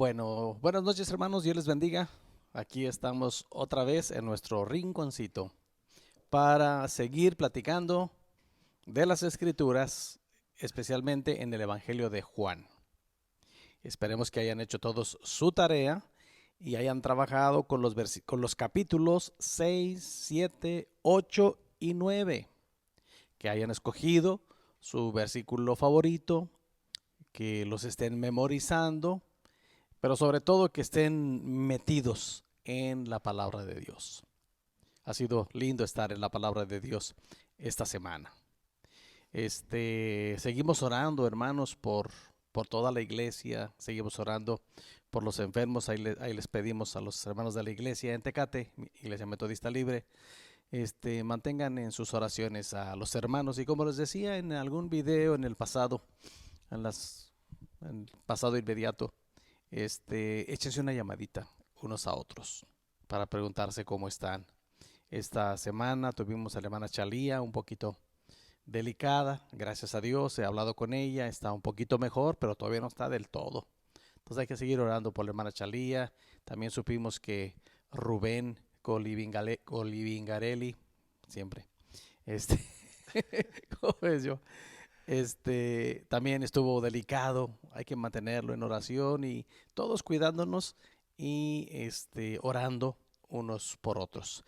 Bueno, buenas noches hermanos, Dios les bendiga. Aquí estamos otra vez en nuestro rinconcito para seguir platicando de las Escrituras, especialmente en el Evangelio de Juan. Esperemos que hayan hecho todos su tarea y hayan trabajado con los capítulos 6, 7, 8 y 9, que hayan escogido su versículo favorito, que los estén memorizando, pero sobre todo que estén metidos en la palabra de Dios. Ha sido lindo estar en la palabra de Dios esta semana. Seguimos orando, hermanos, por toda la iglesia. Seguimos orando por los enfermos. Ahí les pedimos a los hermanos de la iglesia en Tecate, Iglesia Metodista Libre, mantengan en sus oraciones a los hermanos. Y como les decía en algún video en el pasado, en el pasado inmediato, échense una llamadita unos a otros para preguntarse cómo están. Esta semana tuvimos a la hermana Chalía un poquito delicada, gracias a Dios, he hablado con ella, está un poquito mejor, pero todavía no está del todo. Entonces hay que seguir orando por la hermana Chalía. También supimos que Rubén Colivingarelli, siempre, ¿cómo es yo? También estuvo delicado, hay que mantenerlo en oración y todos cuidándonos y orando unos por otros.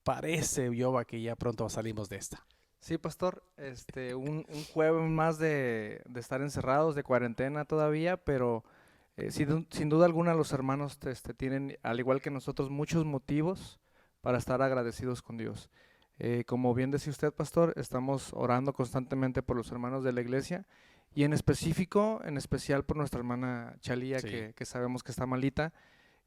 Parece, Yoba, que ya pronto salimos de esta. Sí, pastor, un jueves más de estar encerrados, de cuarentena todavía, pero sin duda alguna los hermanos tienen, al igual que nosotros, muchos motivos para estar agradecidos con Dios. Como bien decía usted, pastor, estamos orando constantemente por los hermanos de la iglesia y en especial por nuestra hermana Chalía, Sí. que sabemos que está malita.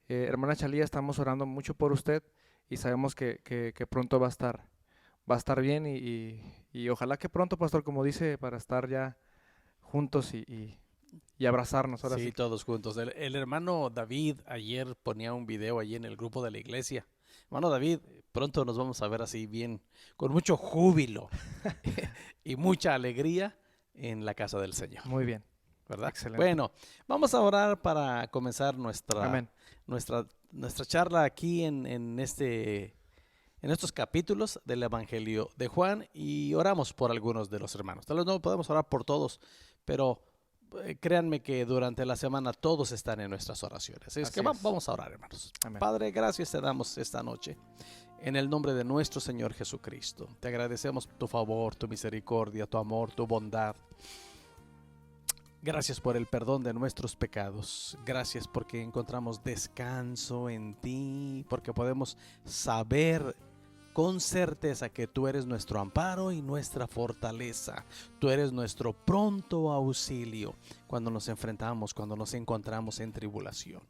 Hermana Chalía, estamos orando mucho por usted y sabemos que pronto va a estar bien y ojalá que pronto, pastor, como dice, para estar ya juntos y abrazarnos ahora Sí, sí. todos juntos. El hermano David ayer ponía un video allí en el grupo de la iglesia. Hermano David, pronto nos vamos a ver así bien, con mucho júbilo y mucha alegría en la casa del Señor, Muy bien, ¿verdad? excelente. Bueno, vamos a orar para comenzar Amén. nuestra charla aquí en estos capítulos del Evangelio de Juan y oramos por algunos de los hermanos. Tal vez no podemos orar por todos, pero créanme que durante la semana todos están en nuestras oraciones. Es que Así es. vamos a orar, hermanos. Amén. Padre, gracias te damos esta noche. En el nombre de nuestro Señor Jesucristo, te agradecemos tu favor, tu misericordia, tu amor, tu bondad. Gracias por el perdón de nuestros pecados. Gracias porque encontramos descanso en ti, porque podemos saber con certeza que tú eres nuestro amparo y nuestra fortaleza. Tú eres nuestro pronto auxilio cuando nos enfrentamos, cuando nos encontramos en tribulación.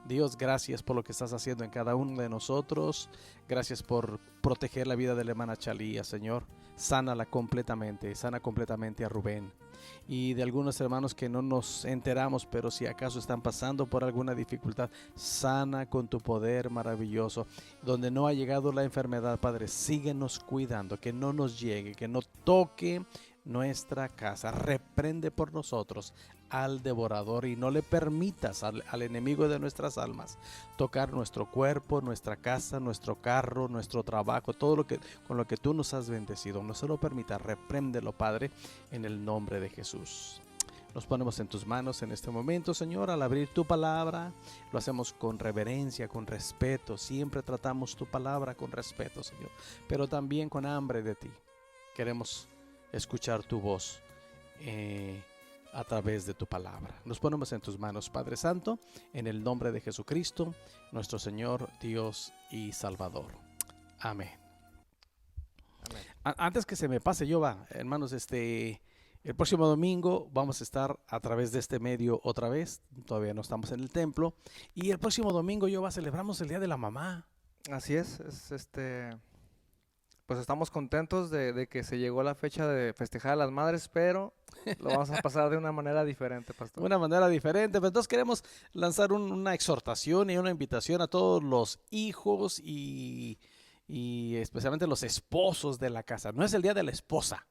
Dios, gracias por lo que estás haciendo en cada uno de nosotros. Gracias por proteger la vida de la hermana Chalía, Señor. Sana completamente a Rubén. Y de algunos hermanos que no nos enteramos, pero si acaso están pasando por alguna dificultad, sana con tu poder maravilloso. Donde no ha llegado la enfermedad, Padre, síguenos cuidando, que no nos llegue, que no toque nuestra casa. Reprende por nosotros al devorador y no le permitas al enemigo de nuestras almas tocar nuestro cuerpo, nuestra casa, nuestro carro, nuestro trabajo, todo con lo que tú nos has bendecido. No se lo permitas, repréndelo, Padre, en el nombre de Jesús. Nos ponemos en tus manos en este momento, Señor, al abrir tu palabra. Lo hacemos con reverencia, con respeto. Siempre tratamos tu palabra con respeto, Señor, pero también con hambre de ti. Queremos escuchar tu voz a través de tu palabra. Nos ponemos en tus manos, Padre Santo, en el nombre de Jesucristo, nuestro Señor, Dios y Salvador. Amén. Amén. Antes que se me pase, hermanos, el próximo domingo vamos a estar a través de este medio otra vez. Todavía no estamos en el templo. Y el próximo domingo, celebramos el Día de la Mamá. Así es, pues estamos contentos de que se llegó la fecha de festejar a las madres, pero lo vamos a pasar de una manera diferente, pastor. Una manera diferente, pero entonces queremos lanzar una exhortación y una invitación a todos los hijos y especialmente los esposos de la casa. No es el día de la esposa,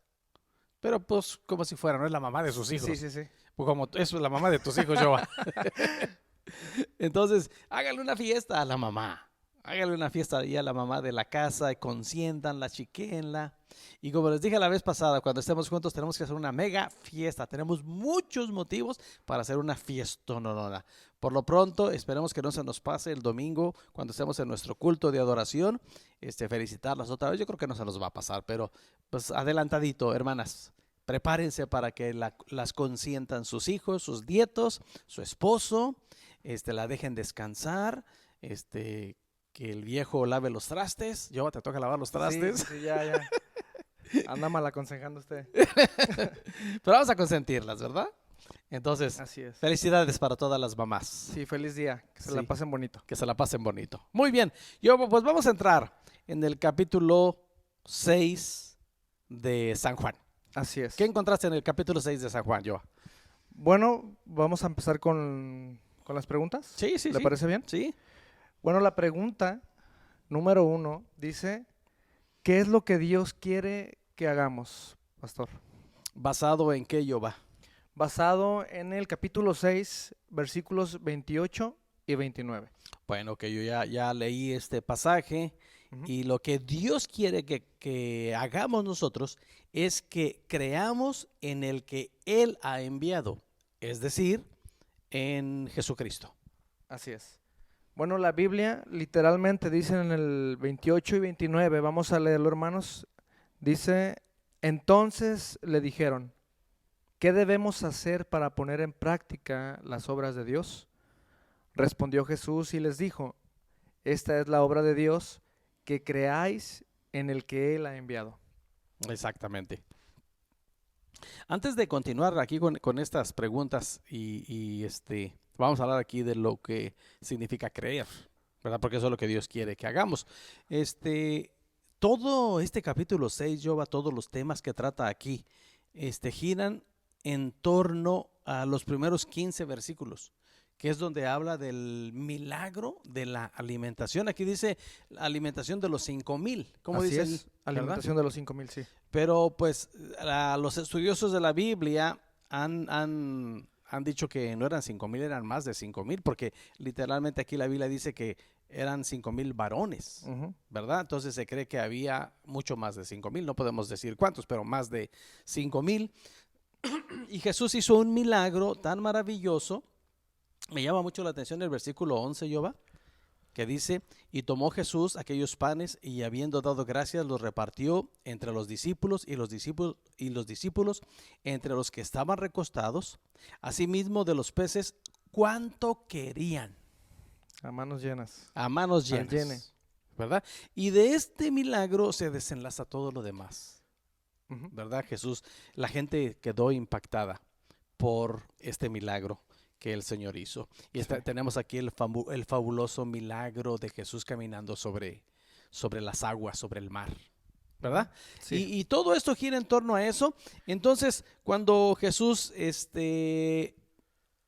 pero pues como si fuera, no es la mamá de sus hijos. Sí. Pues como eso es la mamá de tus hijos, Joa. Entonces, háganle una fiesta a la mamá. Háganle una fiesta ahí a la mamá de la casa, consiéntanla, chiquéenla. Y como les dije la vez pasada, cuando estemos juntos tenemos que hacer una mega fiesta. Tenemos muchos motivos para hacer una fiestononona. Por lo pronto, esperemos que no se nos pase el domingo cuando estemos en nuestro culto de adoración. Felicitarlas otra vez. Yo creo que no se nos va a pasar, pero pues adelantadito, hermanas. Prepárense para que las consientan sus hijos, sus nietos, su esposo, la dejen descansar, que el viejo lave los trastes. Yo te toca lavar los Sí, trastes. sí, ya. Anda mal aconsejando usted. Pero vamos a consentirlas, ¿verdad? Entonces, Así es. felicidades para todas las mamás. Sí, feliz día. Que se Sí. la pasen bonito. Que se la pasen bonito. Muy bien. Pues vamos a entrar en el capítulo 6 de San Juan. Así es. ¿Qué encontraste en el capítulo 6 de San Juan, Joa? Bueno, vamos a empezar con las preguntas. Sí, sí, ¿Le sí. parece bien? Sí. Bueno, la pregunta número 1 dice, ¿qué es lo que Dios quiere que hagamos, pastor? ¿Basado en qué, Joa? Basado en el capítulo 6, versículos 28 y 29. Bueno, que yo ya leí este pasaje. Ujú. Y lo que Dios quiere que hagamos nosotros es que creamos en el que Él ha enviado, es decir, en Jesucristo. Así es. Bueno, la Biblia literalmente dice en el 28 y 29, vamos a leerlo, hermanos, dice, entonces le dijeron, ¿qué debemos hacer para poner en práctica las obras de Dios? Respondió Jesús y les dijo, esta es la obra de Dios, que creáis en el que Él ha enviado. Exactamente. Antes de continuar aquí con estas preguntas vamos a hablar aquí de lo que significa creer, ¿verdad? Porque eso es lo que Dios quiere que hagamos. Todo este capítulo 6, Joba, todos los temas que trata aquí, giran en torno a los primeros 15 versículos, que es donde habla del milagro de la alimentación. Aquí dice alimentación de los 5,000. ¿Cómo Así dice es, ahí? alimentación de los 5,000, sí. Pero pues los estudiosos de la Biblia han dicho que no eran 5,000, eran más de 5,000, porque literalmente aquí la Biblia dice que eran 5,000 varones, Ujú. ¿verdad? Entonces se cree que había mucho más de 5,000, no podemos decir cuántos, pero más de 5,000. Y Jesús hizo un milagro tan maravilloso. Me llama mucho la atención el versículo 11, Yoba, que dice, y tomó Jesús aquellos panes y habiendo dado gracias los repartió entre los discípulos y los discípulos entre los que estaban recostados, asimismo de los peces, cuánto querían. A manos llenas. A manos Al llene. llenas, ¿verdad? Y de este milagro se desenlaza todo lo demás, Ujú. ¿verdad? Jesús, la gente quedó impactada por este milagro que el Señor hizo. Y tenemos aquí el fabuloso milagro de Jesús caminando sobre las aguas, sobre el mar, ¿verdad? Sí. Y todo esto gira en torno a eso. Entonces, cuando Jesús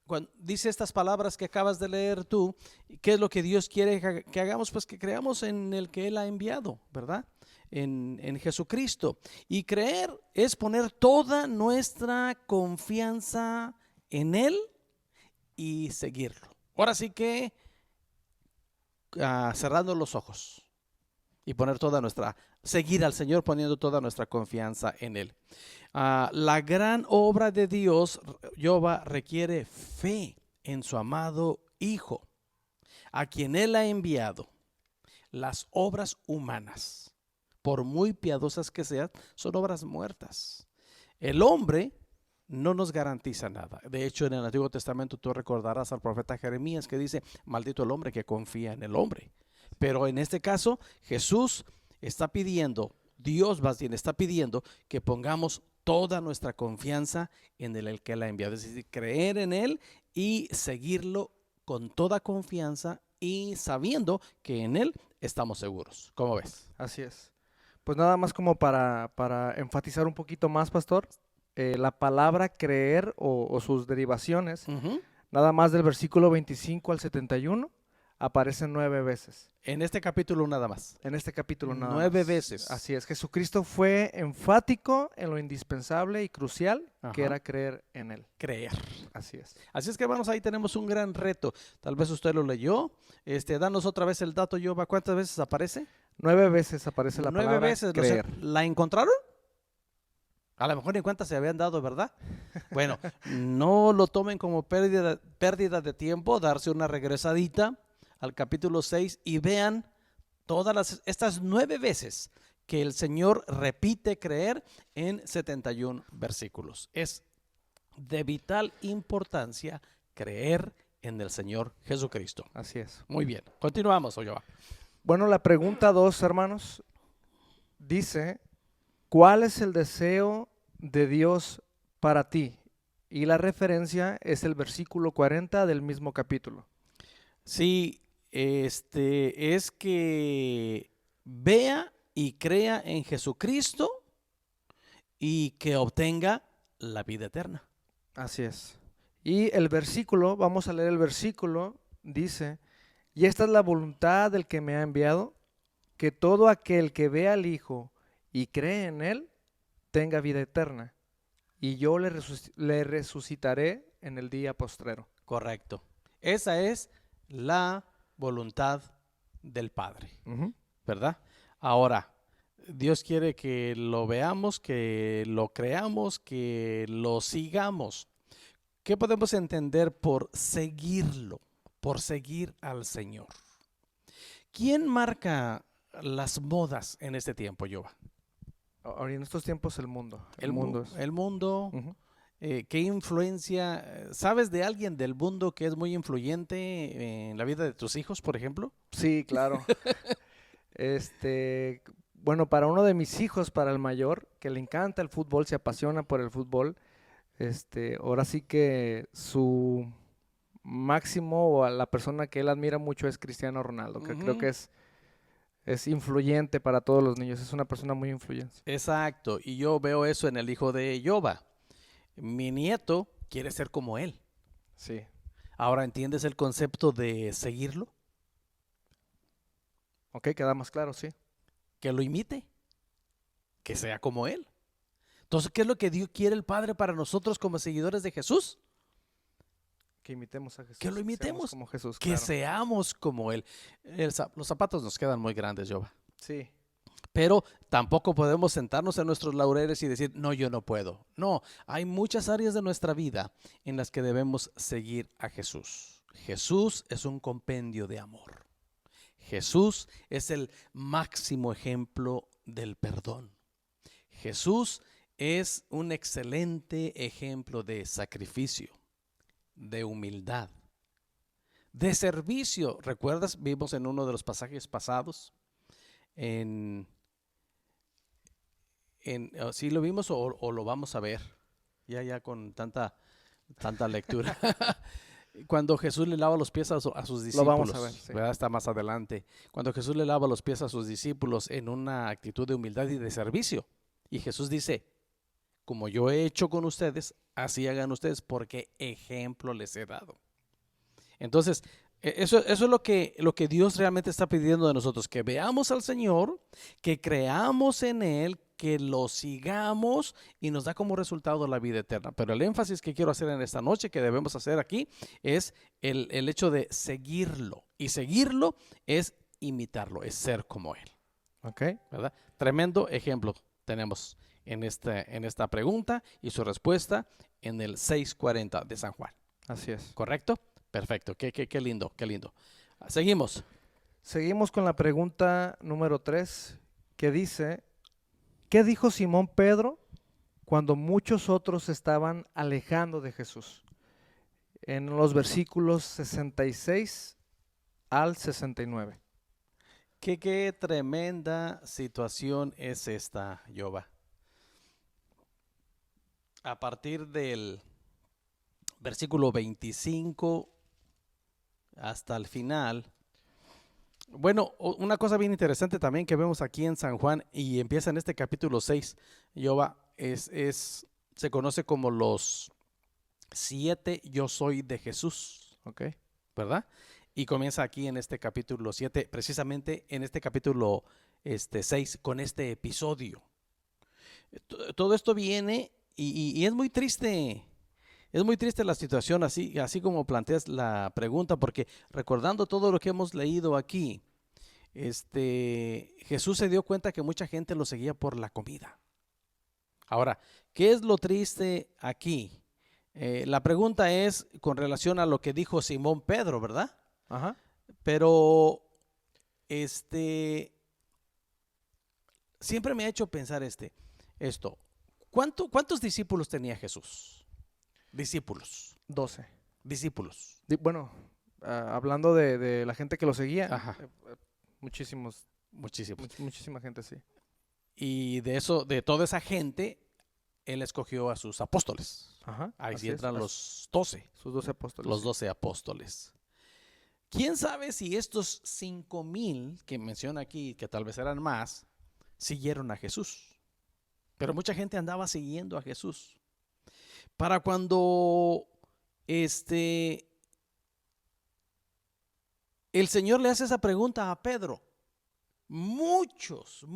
cuando dice estas palabras que acabas de leer tú, ¿qué es lo que Dios quiere que hagamos? Pues que creamos en el que Él ha enviado, ¿verdad? En Jesucristo. Y creer es poner toda nuestra confianza en Él y seguirlo. Ahora sí que cerrando los ojos y seguir al Señor poniendo toda nuestra confianza en Él. La gran obra de Dios, Jehová, requiere fe en su amado Hijo, a quien Él ha enviado. Las obras humanas, por muy piadosas que sean, son obras muertas. El hombre no nos garantiza nada. De hecho, en el Antiguo Testamento tú recordarás al profeta Jeremías que dice, maldito el hombre que confía en el hombre. Pero en este caso, Jesús está pidiendo, Dios más bien está pidiendo que pongamos toda nuestra confianza en el que Él ha enviado. Es decir, creer en Él y seguirlo con toda confianza y sabiendo que en Él estamos seguros. ¿Cómo ves? Así es. Pues nada más como para enfatizar un poquito más, pastor, la palabra creer o sus derivaciones, Uh-huh. nada más del versículo 25 al 71, aparece 9 veces. En este capítulo nada más. En este capítulo nada 9 más. veces. Así es, Jesucristo fue enfático en lo indispensable y crucial que Ajá. era creer en Él. Creer. Así es. Así es que hermanos, ahí tenemos un gran reto. Tal vez usted lo leyó. Danos otra vez el dato, Yoba. ¿Cuántas veces aparece? 9 veces aparece la 9 palabra veces. creer. ¿La encontraron? A lo mejor ni cuántas se habían dado, ¿verdad? Bueno, no lo tomen como pérdida de tiempo, darse una regresadita al capítulo 6 y vean todas estas 9 veces que el Señor repite creer en 71 versículos. Es de vital importancia creer en el Señor Jesucristo. Así es. Muy bien, continuamos, Oyoa. Bueno, la pregunta 2, hermanos, dice, ¿cuál es el deseo de Dios para ti? Y la referencia es el versículo 40 del mismo capítulo. Sí, es que vea y crea en Jesucristo y que obtenga la vida eterna. Así es. Y el versículo, vamos a leer el versículo, dice, y esta es la voluntad del que me ha enviado, que todo aquel que vea al Hijo y cree en Él, tenga vida eterna, y yo le resucitaré en el día postrero. Correcto. Esa es la voluntad del Padre, ¿verdad? Ahora, Dios quiere que lo veamos, que lo creamos, que lo sigamos. ¿Qué podemos entender por seguirlo, por seguir al Señor? ¿Quién marca las modas en este tiempo, Yoba? Ahora en estos tiempos el mundo. El mundo. Ujú. ¿Qué influencia? ¿Sabes de alguien del mundo que es muy influyente en la vida de tus hijos, por ejemplo? Sí, claro. Bueno, para uno de mis hijos, para el mayor, que le encanta el fútbol, se apasiona por el fútbol, ahora sí que su máximo o a la persona que él admira mucho es Cristiano Ronaldo, que creo que es influyente para todos los niños, es una persona muy influyente. Exacto, y yo veo eso en el hijo de Yoba. Mi nieto quiere ser como él. Sí. Ahora, ¿entiendes el concepto de seguirlo? Ok, queda más claro, sí. Que lo imite, que sea como él. Entonces, ¿qué es lo que Dios quiere el Padre para nosotros como seguidores de Jesús? Que imitemos a Jesús. Que lo imitemos, como Jesús, que claro. seamos como él. Los zapatos nos quedan muy grandes, Yoba. Sí. Pero tampoco podemos sentarnos en nuestros laureles y decir, no, yo no puedo. No, hay muchas áreas de nuestra vida en las que debemos seguir a Jesús. Jesús es un compendio de amor. Jesús es el máximo ejemplo del perdón. Jesús es un excelente ejemplo de sacrificio, de humildad, de servicio. ¿Recuerdas? Vimos en uno de los pasajes pasados ¿sí lo vimos o lo vamos a ver? Ya con tanta lectura. Cuando Jesús le lava los pies a sus discípulos. Lo vamos a ver, sí. ¿Verdad? Está más adelante. Cuando Jesús le lava los pies a sus discípulos en una actitud de humildad y de servicio. Y Jesús dice, como yo he hecho con ustedes, así hagan ustedes, porque ejemplo les he dado. Entonces, eso es lo que Dios realmente está pidiendo de nosotros, que veamos al Señor, que creamos en Él, que lo sigamos y nos da como resultado la vida eterna. Pero el énfasis que quiero hacer en esta noche, que debemos hacer aquí, es el hecho de seguirlo. Y seguirlo es imitarlo, es ser como Él. Ok. ¿Verdad? Tremendo ejemplo tenemos en esta pregunta y su respuesta en el 6:40 de San Juan. Así es. ¿Correcto? Perfecto, qué lindo, qué lindo. Seguimos. Seguimos con la pregunta número 3, que dice, ¿qué dijo Simón Pedro cuando muchos otros se estaban alejando de Jesús? En los versículos 66 al 69. Qué tremenda situación es esta, Yoba. A partir del versículo 25 hasta el final. Bueno, una cosa bien interesante también que vemos aquí en San Juan y empieza en este capítulo 6, Yoba, se conoce como los 7 yo soy de Jesús, Ok. ¿verdad? Y comienza aquí en este capítulo 7, precisamente en este capítulo 6, con este episodio. Todo esto viene y es muy triste. Es muy triste la situación, así como planteas la pregunta, porque recordando todo lo que hemos leído aquí, Jesús se dio cuenta que mucha gente lo seguía por la comida. Ahora, ¿qué es lo triste aquí? La pregunta es con relación a lo que dijo Simón Pedro, ¿verdad? Ajá. Pero siempre me ha hecho pensar esto. ¿Cuántos discípulos tenía Jesús? Discípulos. 12. Discípulos. Bueno, hablando de la gente que lo seguía, Ajá. Muchísimos, Muchísimos. muchísima gente, sí. Y de toda esa gente, él escogió a sus apóstoles. Ajá. Ahí así sí entran es, los 12, sus 12 apóstoles. los sí. 12 apóstoles. ¿Quién sabe si estos 5,000 que menciona aquí, que tal vez eran más, siguieron a Jesús? Pero mucha gente andaba siguiendo a Jesús. Para cuando el Señor le hace esa pregunta a Pedro, muchos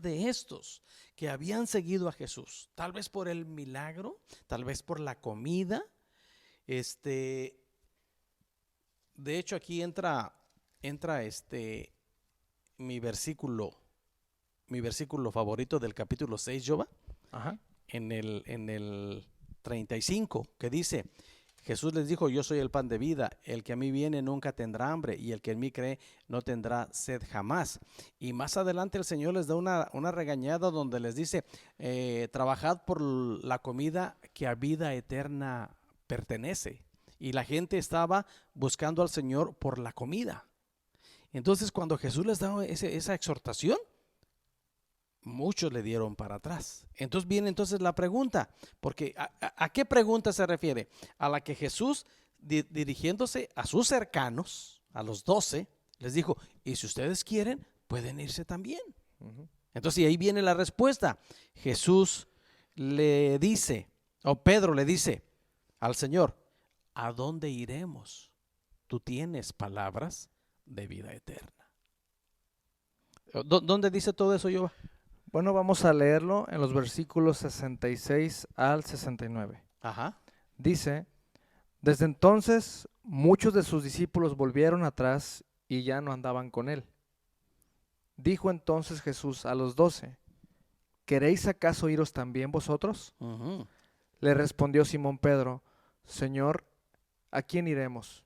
de estos que habían seguido a Jesús, tal vez por el milagro, tal vez por la comida, de hecho aquí entra mi versículo favorito del capítulo 6, Jova, Ajá. en el 35, que dice: Jesús les dijo: yo soy el pan de vida, el que a mí viene nunca tendrá hambre, y el que en mí cree no tendrá sed jamás. Y más adelante el Señor les da una regañada donde les dice: trabajad por la comida que a vida eterna pertenece. Y la gente estaba buscando al Señor por la comida. Entonces, cuando Jesús les da esa exhortación, muchos le dieron para atrás. Entonces viene la pregunta, porque ¿a qué pregunta se refiere? A la que Jesús, dirigiéndose a sus cercanos, a los 12, les dijo: y si ustedes quieren, pueden irse también. Uh-huh. Entonces, y ahí viene la respuesta. Jesús le dice, o Pedro le dice al Señor: ¿a dónde iremos? Tú tienes palabras de vida eterna. ¿Dónde dice todo eso, Yoba? Bueno, vamos a leerlo en los versículos 66 al 69. Ajá. Dice: desde entonces muchos de sus discípulos volvieron atrás y ya no andaban con él. Dijo entonces Jesús a los 12: ¿queréis acaso iros también vosotros? Uh-huh. Le respondió Simón Pedro: Señor, ¿a quién iremos?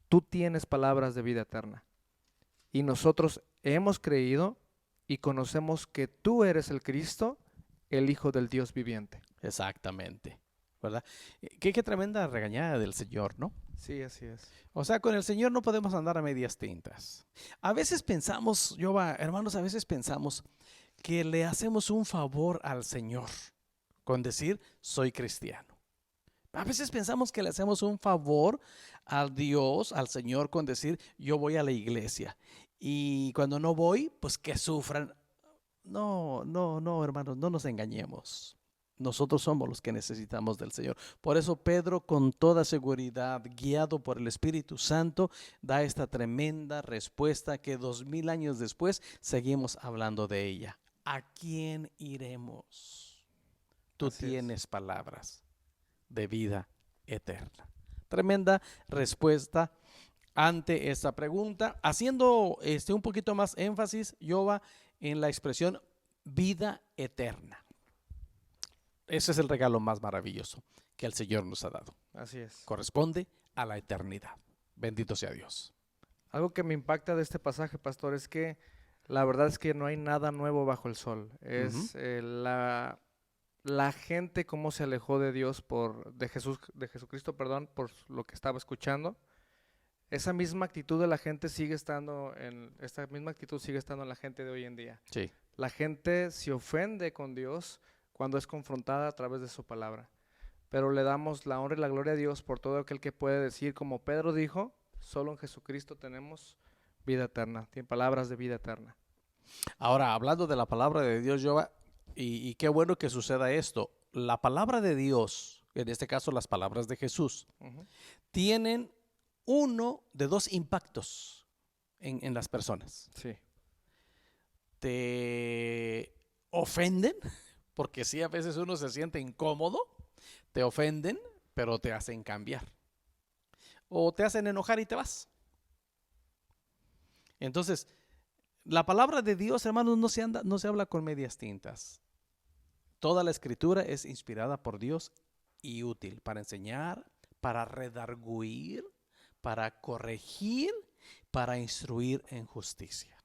Tú tienes palabras de vida eterna. Y nosotros hemos creído y conocemos que tú eres el Cristo, el Hijo del Dios viviente. Exactamente, ¿verdad? Qué tremenda regañada del Señor, ¿no? Sí, así es. O sea, con el Señor no podemos andar a medias tintas. A veces pensamos, hermanos, a veces pensamos que le hacemos un favor al Señor con decir: soy cristiano. A veces pensamos que le hacemos un favor a Dios, al Señor, con decir: yo voy a la iglesia. Y cuando no voy, pues que sufran. No, hermanos, no nos engañemos. Nosotros somos los que necesitamos del Señor. Por eso Pedro, con toda seguridad, guiado por el Espíritu Santo, da esta tremenda respuesta que 2000 años después seguimos hablando de ella. ¿A quién iremos? Tú Así tienes palabras de vida eterna. Tremenda respuesta ante esta pregunta, haciendo un poquito más énfasis, Yoba, en la expresión vida eterna. Ese es el regalo más maravilloso que el Señor nos ha dado. Así es. Corresponde a la eternidad. Bendito sea Dios. Algo que me impacta de este pasaje, pastor, es que la verdad es que no hay nada nuevo bajo el sol. Es la gente cómo se alejó de Dios de Jesucristo, por lo que estaba escuchando. Esa misma actitud de la gente esta misma actitud sigue estando en la gente de hoy en día. Sí. La gente se ofende con Dios cuando es confrontada a través de su palabra. Pero le damos la honra y la gloria a Dios por todo aquel que puede decir, como Pedro dijo: solo en Jesucristo tenemos vida eterna, tiene palabras de vida eterna. Ahora, hablando de la palabra de Dios, Yoba, y qué bueno que suceda esto. La palabra de Dios, en este caso las palabras de Jesús, Uh-huh. tienen uno de dos impactos en las personas. Sí. Te ofenden, porque sí, a veces uno se siente incómodo, te ofenden, pero te hacen cambiar. O te hacen enojar y te vas. Entonces, la palabra de Dios, hermanos, no se habla con medias tintas. Toda la escritura es inspirada por Dios y útil para enseñar, para redarguir, para corregir, para instruir en justicia.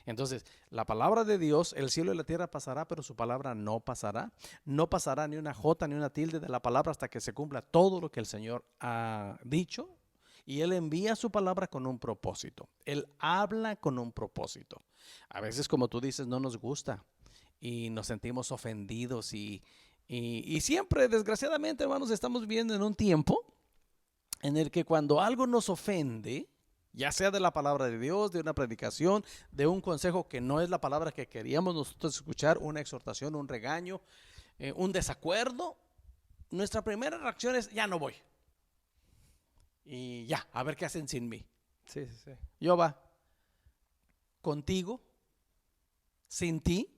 Entonces, la palabra de Dios, el cielo y la tierra pasará, pero su palabra no pasará. No pasará ni una jota ni una tilde de la palabra hasta que se cumpla todo lo que el Señor ha dicho. Y Él envía su palabra con un propósito. Él habla con un propósito. A veces, como tú dices, no nos gusta y nos sentimos ofendidos. Y siempre, desgraciadamente, hermanos, estamos viviendo en un tiempo en el que cuando algo nos ofende, ya sea de la palabra de Dios, de una predicación, de un consejo que no es la palabra que queríamos nosotros escuchar, una exhortación, un regaño, un desacuerdo, nuestra primera reacción es, ya no voy. Y ya, a ver qué hacen sin mí. Sí, sí, sí. Yo va contigo, sin ti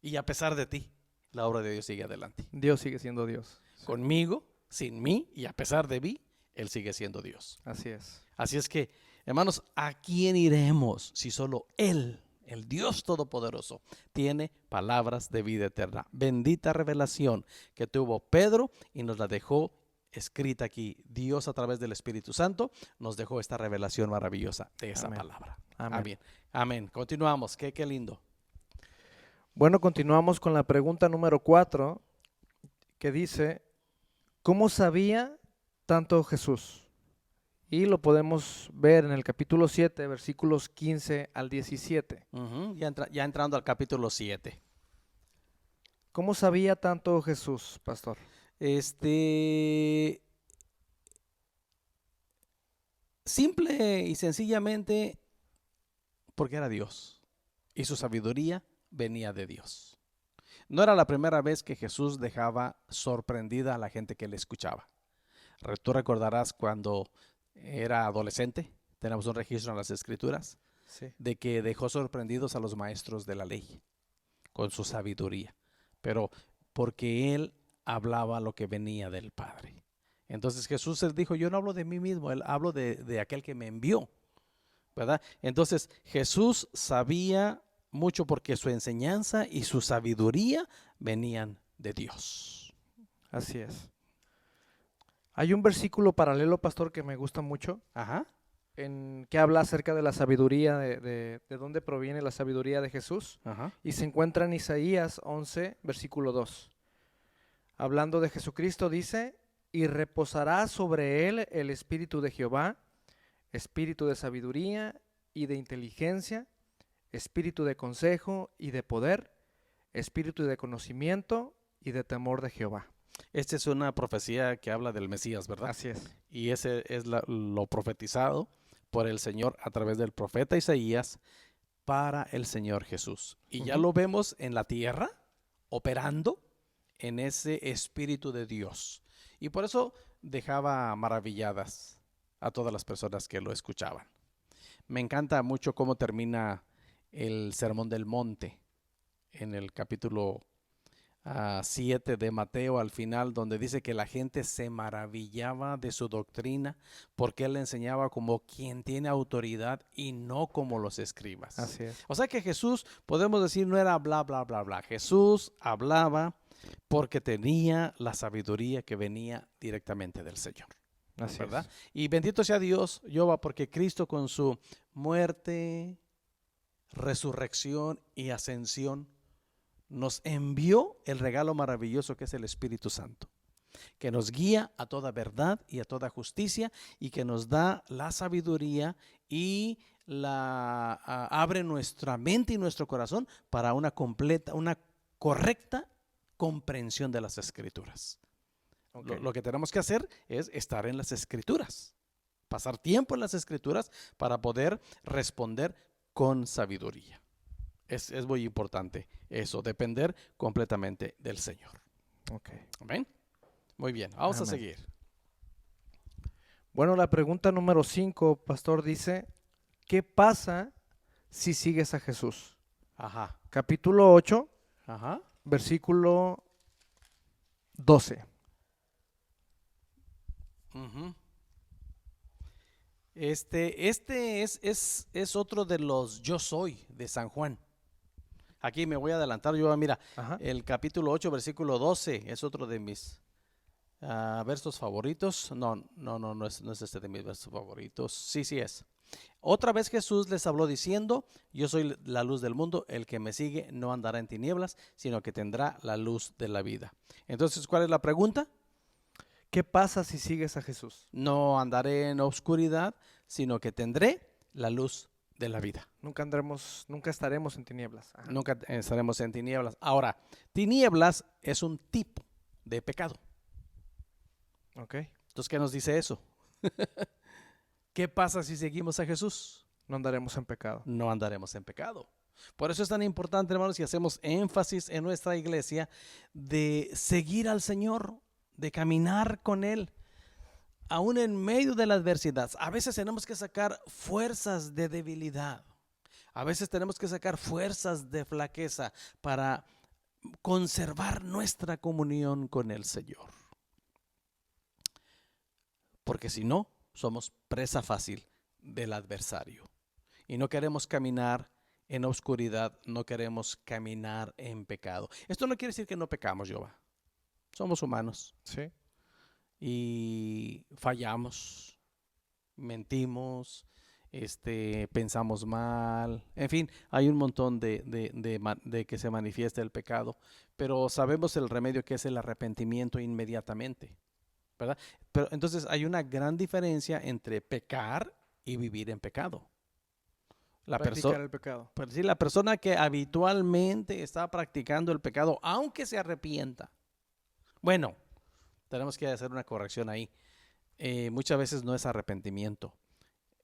y a pesar de ti, la obra de Dios sigue adelante. Dios sigue siendo Dios. Conmigo, sin mí y a pesar de mí, Él sigue siendo Dios. Así es. Así es que, hermanos, ¿a quién iremos si solo Él, el Dios Todopoderoso, tiene palabras de vida eterna? Bendita revelación que tuvo Pedro y nos la dejó escrita aquí. Dios, a través del Espíritu Santo, nos dejó esta revelación maravillosa de esa Amén. palabra. Amén. Amén. Amén. Continuamos. Qué lindo. Bueno, continuamos con la pregunta número 4, que dice, ¿cómo sabía tanto Jesús? Y lo podemos ver en el capítulo 7, versículos 15 al 17. Ya entrando al capítulo 7. ¿Cómo sabía tanto Jesús, pastor? Simple y sencillamente porque era Dios y su sabiduría venía de Dios. No era la primera vez que Jesús dejaba sorprendida a la gente que le escuchaba. Tú recordarás cuando era adolescente, tenemos un registro en las Escrituras, Sí. de que dejó sorprendidos a los maestros de la ley con su sabiduría, pero porque él hablaba lo que venía del Padre. Entonces Jesús él dijo, yo no hablo de mí mismo, él hablo de aquel que me envió, ¿verdad? Entonces Jesús sabía mucho porque su enseñanza y su sabiduría venían de Dios. Así es. Hay un versículo paralelo, pastor, que me gusta mucho, Ajá. que habla acerca de la sabiduría, de dónde proviene la sabiduría de Jesús, Ajá. y se encuentra en Isaías 11, versículo 2. Hablando de Jesucristo dice, y reposará sobre él el espíritu de Jehová, espíritu de sabiduría y de inteligencia, espíritu de consejo y de poder, espíritu de conocimiento y de temor de Jehová. Esta es una profecía que habla del Mesías, ¿verdad? Así es. Y ese es lo profetizado por el Señor a través del profeta Isaías para el Señor Jesús. Y ya lo vemos en la tierra operando en ese Espíritu de Dios. Y por eso dejaba maravilladas a todas las personas que lo escuchaban. Me encanta mucho cómo termina el Sermón del Monte en el capítulo 7 de Mateo al final, donde dice que la gente se maravillaba de su doctrina porque él le enseñaba como quien tiene autoridad y no como los escribas. Así es. O sea que Jesús, podemos decir, no era bla, bla, bla, bla. Jesús hablaba porque tenía la sabiduría que venía directamente del Señor. Así ¿verdad? es. Y bendito sea Dios, Jehová, porque Cristo con su muerte, resurrección y ascensión nos envió el regalo maravilloso que es el Espíritu Santo, que nos guía a toda verdad y a toda justicia y que nos da la sabiduría y abre nuestra mente y nuestro corazón para una correcta comprensión de las Escrituras. Okay. Lo que tenemos que hacer es estar en las Escrituras, pasar tiempo en las Escrituras para poder responder con sabiduría. Es muy importante eso, depender completamente del Señor. Okay. ¿Amén? Muy bien, vamos a Amén. seguir. Bueno, la pregunta número 5, pastor, dice, ¿qué pasa si sigues a Jesús? Ajá, Capítulo 8, ajá. versículo 12. Ujú. Es otro de los yo soy de San Juan. Aquí me voy a adelantar yo, mira, Ajá. el capítulo 8, versículo 12 es otro de mis versos favoritos. No es este de mis versos favoritos. Sí, sí es. Otra vez Jesús les habló diciendo, yo soy la luz del mundo, el que me sigue no andará en tinieblas, sino que tendrá la luz de la vida. Entonces, ¿cuál es la pregunta? ¿Qué pasa si sigues a Jesús? No andaré en oscuridad, sino que tendré la luz de la vida. Nunca estaremos en tinieblas. Ajá. Nunca estaremos en tinieblas. Ahora, tinieblas es un tipo de pecado. Ok. Entonces, ¿qué nos dice eso? ¿Qué pasa si seguimos a Jesús? No andaremos en pecado. No andaremos en pecado. Por eso es tan importante, hermanos, y hacemos énfasis en nuestra iglesia de seguir al Señor, de caminar con Él, aún en medio de la adversidad. A veces tenemos que sacar fuerzas de debilidad. A veces tenemos que sacar fuerzas de flaqueza para conservar nuestra comunión con el Señor. Porque si no, somos presa fácil del adversario. Y no queremos caminar en oscuridad, no queremos caminar en pecado. Esto no quiere decir que no pecamos, Jehová. Somos humanos Sí. y fallamos, mentimos, pensamos mal. En fin, hay un montón de que se manifiesta el pecado, pero sabemos el remedio que es el arrepentimiento inmediatamente, ¿verdad? Pero entonces hay una gran diferencia entre pecar y vivir en pecado. Practicar el pecado. La persona que habitualmente está practicando el pecado, aunque se arrepienta. Bueno, tenemos que hacer una corrección ahí. Muchas veces no es arrepentimiento,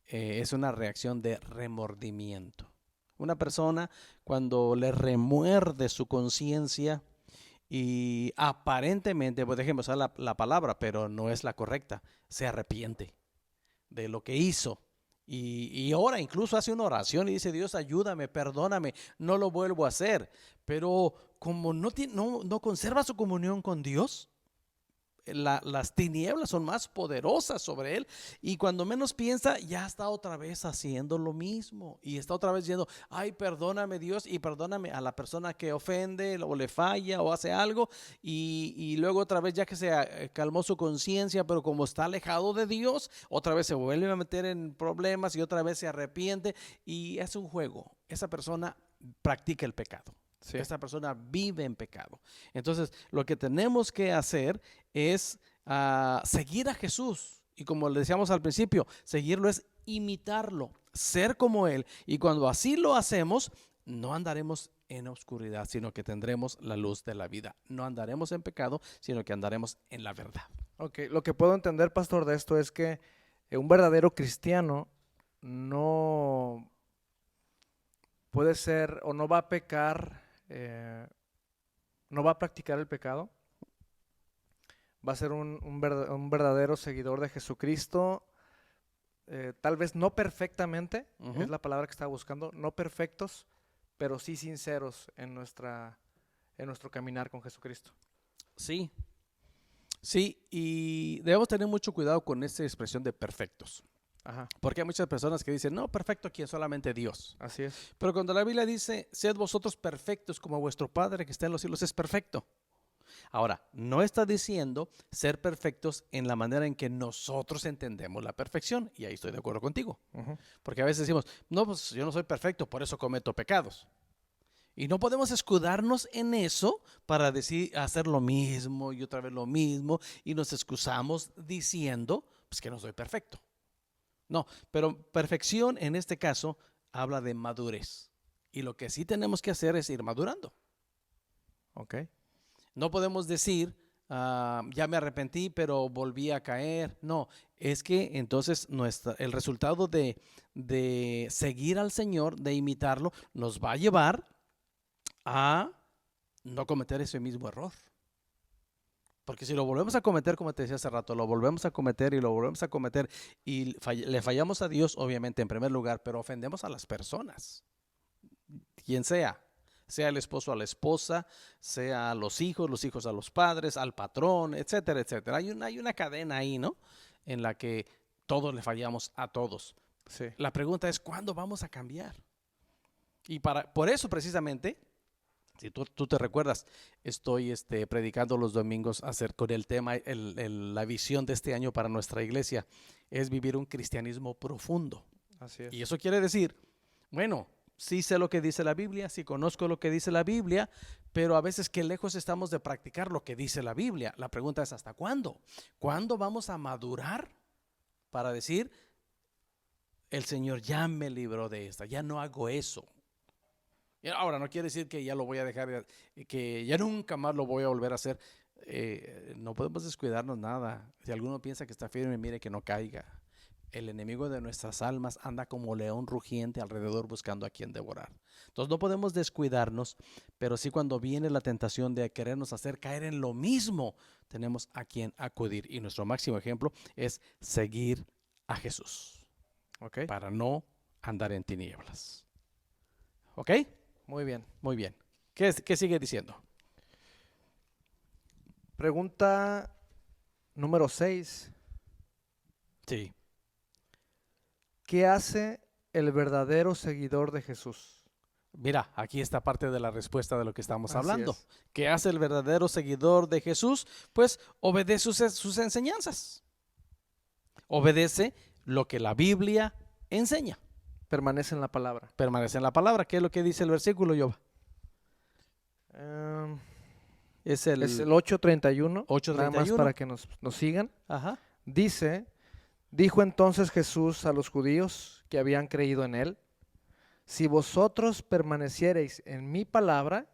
es una reacción de remordimiento. Una persona cuando le remuerde su conciencia y aparentemente, pues dejemos usar la palabra, pero no es la correcta, se arrepiente de lo que hizo. Y ora, incluso hace una oración y dice, Dios, ayúdame, perdóname, no lo vuelvo a hacer. Pero como no conserva su comunión con Dios, las tinieblas son más poderosas sobre él, y cuando menos piensa ya está otra vez haciendo lo mismo y está otra vez diciendo, ay, perdóname Dios, y perdóname a la persona que ofende o le falla o hace algo, y luego otra vez ya que se calmó su conciencia, pero como está alejado de Dios, otra vez se vuelve a meter en problemas y otra vez se arrepiente, y es un juego. Esa persona practica el pecado. Sí. Esta persona vive en pecado. Entonces, lo que tenemos que hacer es seguir a Jesús. Y como le decíamos al principio, seguirlo es imitarlo, ser como Él. Y cuando así lo hacemos, no andaremos en oscuridad, sino que tendremos la luz de la vida. No andaremos en pecado, sino que andaremos en la verdad. Ok, lo que puedo entender, pastor, de esto es que un verdadero cristiano no puede ser o no va a pecar, no va a practicar el pecado, va a ser un verdadero seguidor de Jesucristo, tal vez no perfectamente, es la palabra que estaba buscando, no perfectos, pero sí sinceros en nuestro caminar con Jesucristo. Sí, sí, y debemos tener mucho cuidado con esta expresión de perfectos. Ajá. Porque hay muchas personas que dicen, no, perfecto aquí es solamente Dios. Así es. Pero cuando la Biblia dice, sed vosotros perfectos como vuestro Padre que está en los cielos es perfecto. Ahora, no está diciendo ser perfectos en la manera en que nosotros entendemos la perfección. Y ahí estoy de acuerdo contigo. Porque a veces decimos, no, pues yo no soy perfecto, por eso cometo pecados. Y no podemos escudarnos en eso para decir, hacer lo mismo y otra vez lo mismo. Y nos excusamos diciendo, pues que no soy perfecto. No, pero perfección en este caso habla de madurez. Y lo que sí tenemos que hacer es ir madurando. Ok. No podemos decir, ya me arrepentí, pero volví a caer. No, es que entonces el resultado de seguir al Señor, de imitarlo, nos va a llevar a no cometer ese mismo error. Porque si lo volvemos a cometer, como te decía hace rato, lo volvemos a cometer y lo volvemos a cometer y le fallamos a Dios, obviamente, en primer lugar, pero ofendemos a las personas, quien sea el esposo a la esposa, sea a los hijos a los padres, al patrón, etcétera, etcétera. Hay una cadena ahí, ¿no? En la que todos le fallamos a todos. Sí. La pregunta es, ¿cuándo vamos a cambiar? Y por eso precisamente, si tú te recuerdas, estoy predicando los domingos con el tema, la visión de este año para nuestra iglesia es vivir un cristianismo profundo. Así es. Y eso quiere decir, bueno, sí sé lo que dice la Biblia, sí conozco lo que dice la Biblia, pero a veces qué lejos estamos de practicar lo que dice la Biblia. La pregunta es, ¿hasta cuándo? ¿Cuándo vamos a madurar para decir, el Señor ya me libró de esta, ya no hago eso? Ahora, no quiere decir que ya lo voy a dejar, que ya nunca más lo voy a volver a hacer. No podemos descuidarnos nada. Si alguno piensa que está firme, mire que no caiga. El enemigo de nuestras almas anda como león rugiente alrededor buscando a quien devorar. Entonces no podemos descuidarnos, pero sí cuando viene la tentación de querernos hacer caer en lo mismo, tenemos a quien acudir. Y nuestro máximo ejemplo es seguir a Jesús. ¿Ok? Para no andar en tinieblas. ¿Ok? Muy bien. Muy bien. ¿Qué sigue diciendo? Pregunta número 6. Sí. ¿Qué hace el verdadero seguidor de Jesús? Mira, aquí está parte de la respuesta de lo que estamos Así hablando. es. ¿Qué hace el verdadero seguidor de Jesús? Pues obedece sus enseñanzas. Obedece lo que la Biblia enseña. Permanece en la palabra. Permanece en la palabra. ¿Qué es lo que dice el versículo, Yoba? Es el Es el 8:31. 8:31. Nada más para que nos sigan. Ajá. Dijo entonces Jesús a los judíos que habían creído en él: si vosotros permaneciereis en mi palabra,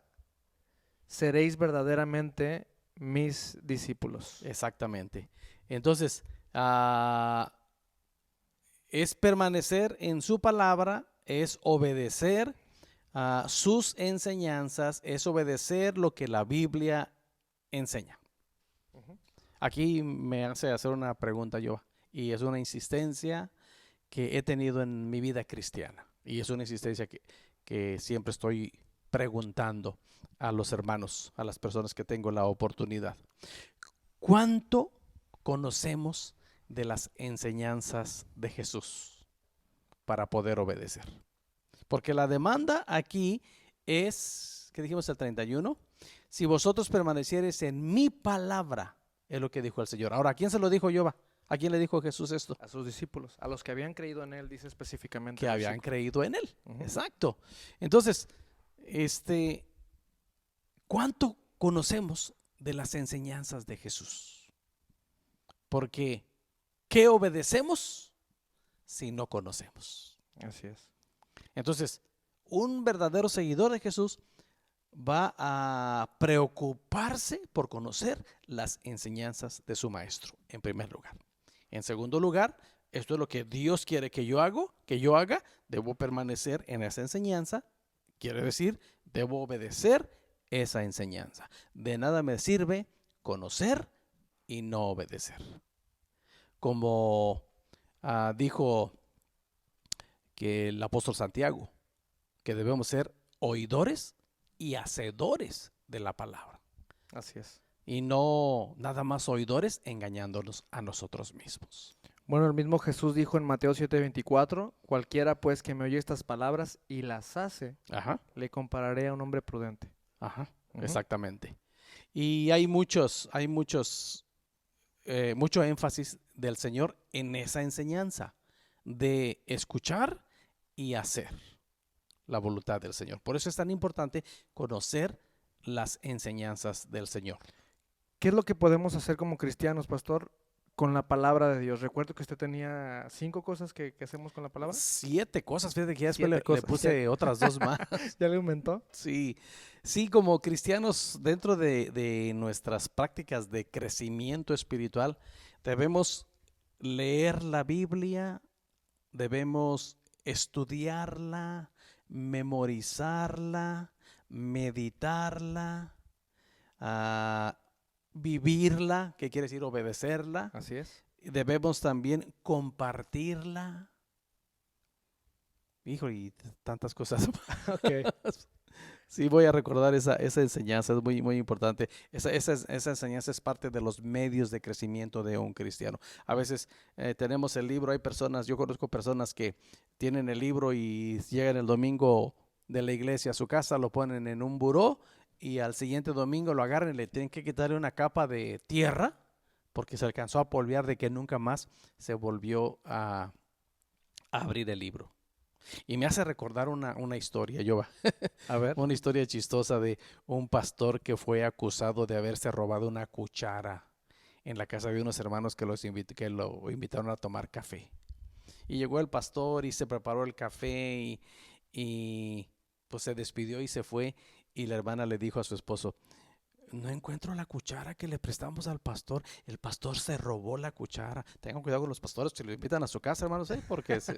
seréis verdaderamente mis discípulos. Exactamente. Entonces, es permanecer en su palabra, es obedecer sus enseñanzas, es obedecer lo que la Biblia enseña. Aquí me hace hacer una pregunta yo, y es una insistencia que he tenido en mi vida cristiana, y es una insistencia que siempre estoy preguntando a los hermanos, a las personas que tengo la oportunidad. ¿Cuánto conocemos de las enseñanzas de Jesús para poder obedecer? Porque la demanda aquí es, ¿qué dijimos el 31? Si vosotros permaneciereis en mi palabra, es lo que dijo el Señor. Ahora, ¿a quién se lo dijo Jehová? ¿A quién le dijo Jesús esto? A sus discípulos, a los que habían creído en él, dice específicamente. Que habían creído en él. Uh-huh. Exacto. Entonces, ¿cuánto conocemos de las enseñanzas de Jesús? Porque, ¿qué obedecemos si no conocemos? Así es. Entonces, un verdadero seguidor de Jesús va a preocuparse por conocer las enseñanzas de su maestro, en primer lugar. En segundo lugar, esto es lo que Dios quiere que yo haga, debo permanecer en esa enseñanza, quiere decir, debo obedecer esa enseñanza. De nada me sirve conocer y no obedecer. Como dijo que el apóstol Santiago, que debemos ser oidores y hacedores de la palabra. Así es. Y no nada más oidores engañándonos a nosotros mismos. Bueno, el mismo Jesús dijo en Mateo 7:24: cualquiera pues que me oye estas palabras y las hace, Ajá. le compararé a un hombre prudente. Ajá, Uh-huh. Exactamente. Y hay mucho énfasis del Señor en esa enseñanza de escuchar y hacer la voluntad del Señor. Por eso es tan importante conocer las enseñanzas del Señor. ¿Qué es lo que podemos hacer como cristianos, pastor, con la palabra de Dios? Recuerdo que usted tenía 5 cosas que hacemos con la palabra. 7 cosas, fíjate que ya después 7 le cosas. puse otras 2 más. ¿Ya le aumentó? Sí, como cristianos dentro de nuestras prácticas de crecimiento espiritual, debemos leer la Biblia, debemos estudiarla, memorizarla, meditarla, vivirla, que quiere decir obedecerla. Así es. Debemos también compartirla. Hijo, y tantas cosas. Ok. Sí, voy a recordar esa enseñanza, es muy, muy importante. Esa enseñanza es parte de los medios de crecimiento de un cristiano. A veces tenemos el libro, hay personas, yo conozco personas que tienen el libro y llegan el domingo de la iglesia a su casa, lo ponen en un buró y al siguiente domingo lo agarran y le tienen que quitarle una capa de tierra porque se alcanzó a polvear de que nunca más se volvió a abrir el libro. Y me hace recordar una historia, Yoba. A ver. Una historia chistosa de un pastor que fue acusado de haberse robado una cuchara en la casa de unos hermanos que que lo invitaron a tomar café. Y llegó el pastor y se preparó el café y pues se despidió y se fue. Y la hermana le dijo a su esposo, no encuentro la cuchara que le prestamos al pastor. El pastor se robó la cuchara. Tengan cuidado con los pastores que lo invitan a su casa, hermanos, porque se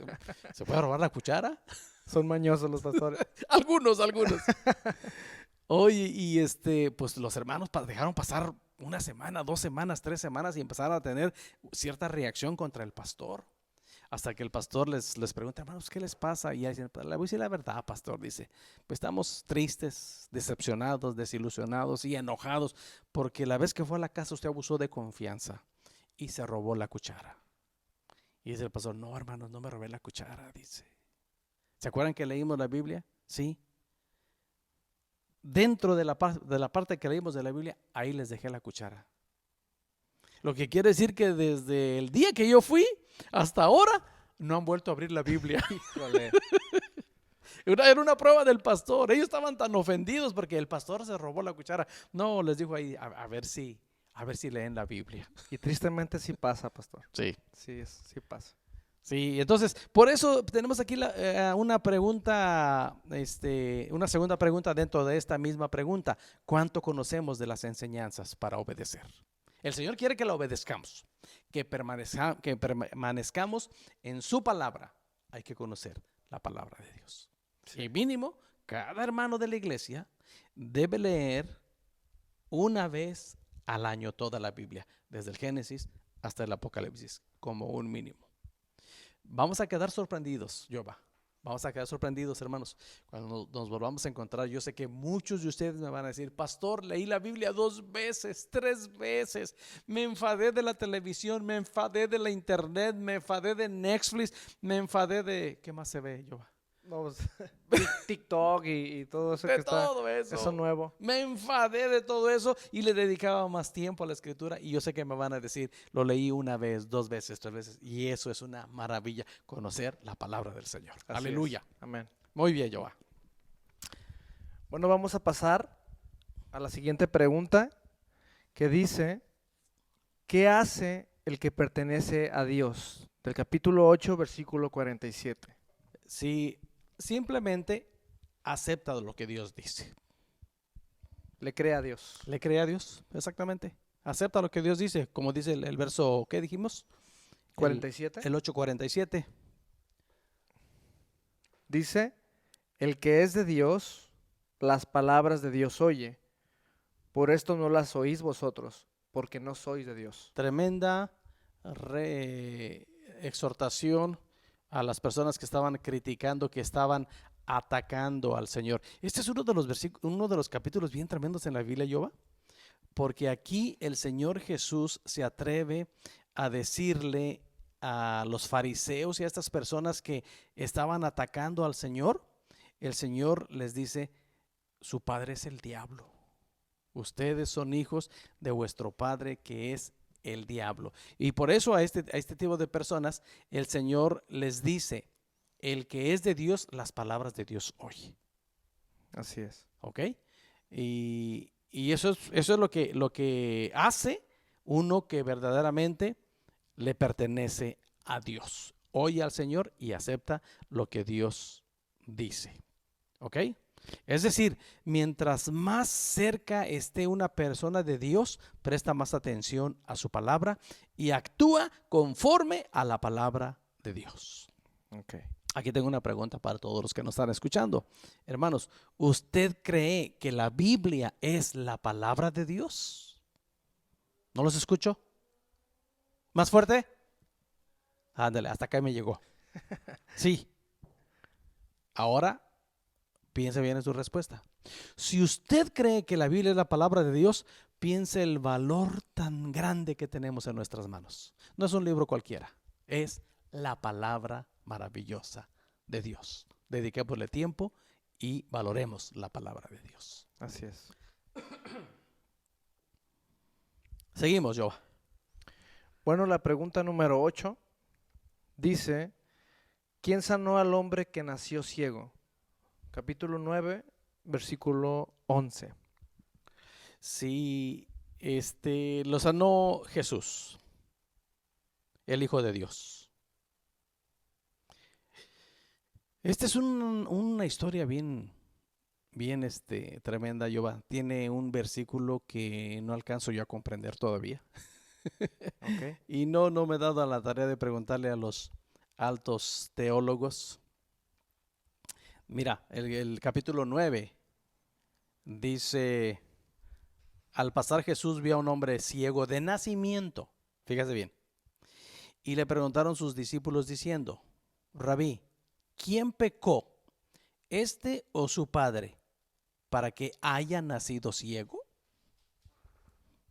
puede robar la cuchara. Son mañosos los pastores. Algunos. Oye, y pues los hermanos dejaron pasar una semana, 2 semanas, 3 semanas y empezaron a tener cierta reacción contra el pastor. Hasta que el pastor les pregunta, hermanos, ¿qué les pasa? Y dicen, le voy a decir la verdad, pastor. Dice, pues estamos tristes, decepcionados, desilusionados y enojados porque la vez que fue a la casa usted abusó de confianza y se robó la cuchara. Y dice el pastor, no, hermanos, no me robé la cuchara, dice. ¿Se acuerdan que leímos la Biblia? Sí. Dentro de la parte que leímos de la Biblia, ahí les dejé la cuchara. Lo que quiere decir que desde el día que yo fui hasta ahora no han vuelto a abrir la Biblia. Híjole. Era una prueba del pastor. Ellos estaban tan ofendidos porque el pastor se robó la cuchara. No, les dijo ahí, a ver si leen la Biblia. Y tristemente sí pasa, pastor. Sí. Sí pasa. Sí, entonces, por eso tenemos aquí una pregunta, una segunda pregunta dentro de esta misma pregunta. ¿Cuánto conocemos de las enseñanzas para obedecer? El Señor quiere que la obedezcamos, que permanezcamos en su palabra. Hay que conocer la palabra de Dios. Sí. Y mínimo, cada hermano de la iglesia debe leer una vez al año toda la Biblia, desde el Génesis hasta el Apocalipsis, como un mínimo. Vamos a quedar sorprendidos, Yoba. Vamos a quedar sorprendidos, hermanos. Cuando nos volvamos a encontrar, yo sé que muchos de ustedes me van a decir, pastor, leí la Biblia 2 veces, 3 veces. Me enfadé de la televisión, me enfadé de la internet, me enfadé de Netflix, me enfadé de... ¿Qué más se ve, Yoba? No, TikTok y todo eso que está. Todo eso. Eso nuevo. Me enfadé de todo eso y le dedicaba más tiempo a la escritura. Y yo sé que me van a decir, lo leí 1 vez, 2 veces, 3 veces. Y eso es una maravilla, conocer la palabra del Señor. Así Aleluya. es. Amén. Muy bien, Joa. Bueno, vamos a pasar a la siguiente pregunta que dice, ¿qué hace el que pertenece a Dios? Del capítulo 8, versículo 47. Si simplemente acepta lo que Dios dice. Le cree a Dios. ¿Le cree a Dios? Exactamente. Acepta lo que Dios dice, como dice el verso, ¿qué dijimos? 47. El 8:47. Dice, el que es de Dios, las palabras de Dios oye. Por esto no las oís vosotros, porque no sois de Dios. Tremenda exhortación a las personas que estaban criticando, que estaban atacando al Señor. Este es uno de los capítulos bien tremendos en la Biblia, Yoba, porque aquí el Señor Jesús se atreve a decirle a los fariseos y a estas personas que estaban atacando al Señor, el Señor les dice, su padre es el diablo. Ustedes son hijos de vuestro padre que es el diablo. Y por eso a este tipo de personas el Señor les dice, el que es de Dios, las palabras de Dios oye. Así es. ¿Ok? Y eso es lo que hace uno que verdaderamente le pertenece a Dios. Oye al Señor y acepta lo que Dios dice. ¿Ok? Es decir, mientras más cerca esté una persona de Dios, presta más atención a su palabra y actúa conforme a la palabra de Dios. Okay. Aquí tengo una pregunta para todos los que nos están escuchando. Hermanos, ¿usted cree que la Biblia es la palabra de Dios? ¿No los escucho? ¿Más fuerte? Ándale, hasta acá me llegó. Sí. Ahora, piense bien en su respuesta. Si usted cree que la Biblia es la palabra de Dios, piense el valor tan grande que tenemos en nuestras manos. No es un libro cualquiera, es la palabra maravillosa de Dios. Dediquémosle tiempo y valoremos la palabra de Dios. Así es. Seguimos, Joa. Bueno, la pregunta número 8 dice, ¿quién sanó al hombre que nació ciego? Capítulo 9, versículo 11. Sí, lo sanó Jesús, el Hijo de Dios. Esta es una historia bien tremenda, Jehová. Tiene un versículo que no alcanzo yo a comprender todavía. Okay. Y no me he dado a la tarea de preguntarle a los altos teólogos. Mira, el capítulo 9 dice, al pasar Jesús vio a un hombre ciego de nacimiento. Fíjate bien. Y le preguntaron sus discípulos diciendo, Rabí, ¿quién pecó, este o su padre, para que haya nacido ciego?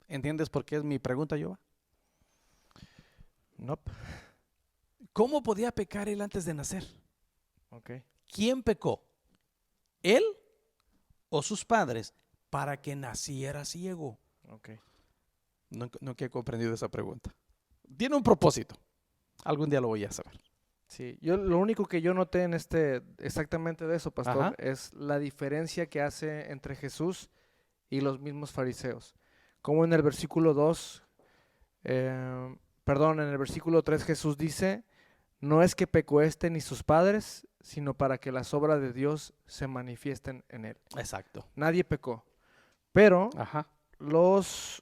¿Entiendes por qué es mi pregunta, Jehová? Nope. ¿Cómo podía pecar él antes de nacer? Okay. ¿Quién pecó? ¿Él o sus padres para que naciera ciego? Okay. Nunca he comprendido esa pregunta. Tiene un propósito. Algún día lo voy a saber. Sí, yo lo único que yo noté en exactamente de eso, pastor, Ajá. es la diferencia que hace entre Jesús y los mismos fariseos. Como en el versículo 2, en el versículo 3 Jesús dice, no es que pecó este ni sus padres, sino para que las obras de Dios se manifiesten en él. Exacto. Nadie pecó, pero Ajá. los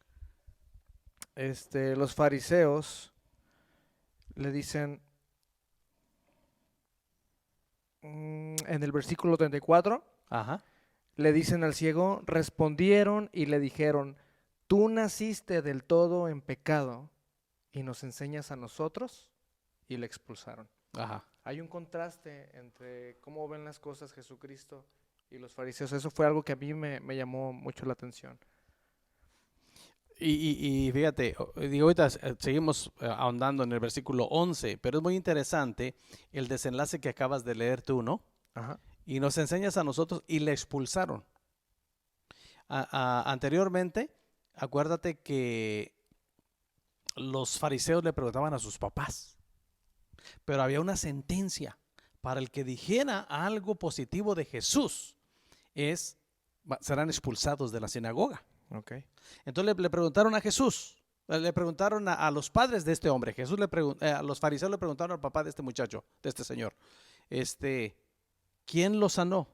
fariseos le dicen en el versículo 34, Ajá. le dicen al ciego, respondieron y le dijeron, tú naciste del todo en pecado y nos enseñas a nosotros, y le expulsaron. Ajá. Hay un contraste entre cómo ven las cosas Jesucristo y los fariseos. Eso fue algo que a mí me llamó mucho la atención. Y fíjate, digo, ahorita seguimos ahondando en el versículo 11, pero es muy interesante el desenlace que acabas de leer tú, ¿no? Ajá. Y nos enseñas a nosotros y le expulsaron. Anteriormente, acuérdate que los fariseos le preguntaban a sus papás, pero había una sentencia para el que dijera algo positivo de Jesús, serán expulsados de la sinagoga. Okay. Entonces le preguntaron a Jesús, le preguntaron a los padres de este hombre. A los fariseos le preguntaron al papá de este muchacho, de este señor, ¿quién lo sanó?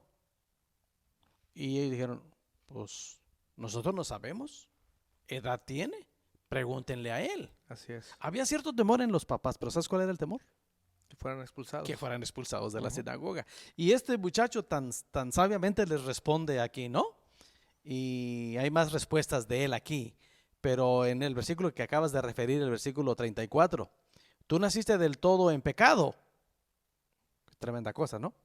Y ellos dijeron, pues nosotros no sabemos, edad tiene, pregúntenle a él. Así es. Había cierto temor en los papás, pero ¿sabes cuál era el temor? Que fueran expulsados. Que fueran expulsados de la sinagoga. Y este muchacho tan sabiamente les responde aquí, ¿no? Y hay más respuestas de él aquí, pero en el versículo que acabas de referir, el versículo 34, tú naciste del todo en pecado. Tremenda cosa, ¿no?